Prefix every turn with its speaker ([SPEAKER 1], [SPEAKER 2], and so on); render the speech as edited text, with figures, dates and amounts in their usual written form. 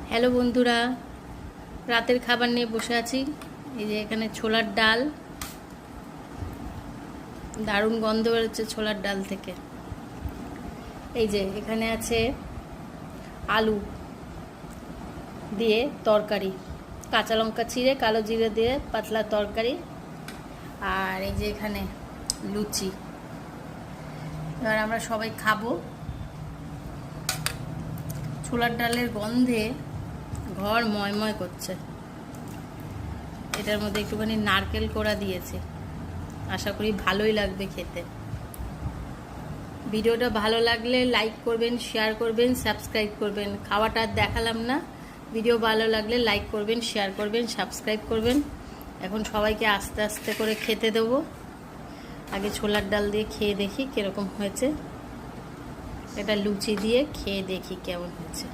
[SPEAKER 1] Hello বন্ধুরা, রাতের খাবার নিয়ে বসে আছি। এই যে এখানে ছোলার ডাল, দারুণ গন্ধ বেরোচ্ছে ছোলার ডাল থেকে। এই যে এখানে আছে আলু দিয়ে তরকারি, কাঁচা লঙ্কা চিড়ে কালো জিরে দিয়ে পাতলা তরকারি, আর এই যে এখানে লুচি। এবার আমরা সবাই খাবো। ছোলার ডালের গন্ধে ঘর ময়ময় করছে। এটার মধ্যে একটুখানি নারকেল কোড়া দিয়েছে, আশা করি ভালোই লাগবে খেতে। ভিডিওটা ভালো লাগলে লাইক করবেন, শেয়ার করবেন, সাবস্ক্রাইব করবেন। খাওয়াটা আর দেখালাম না, ভিডিও ভালো লাগলে লাইক করবেন, শেয়ার করবেন, সাবস্ক্রাইব করবেন। এখন সবাইকে আস্তে আস্তে করে খেতে দেবো। আগে ছোলার ডাল দিয়ে খেয়ে দেখি কীরকম হয়েছে, এটা লুচি দিয়ে খেয়ে দেখি কেমন হয়েছে।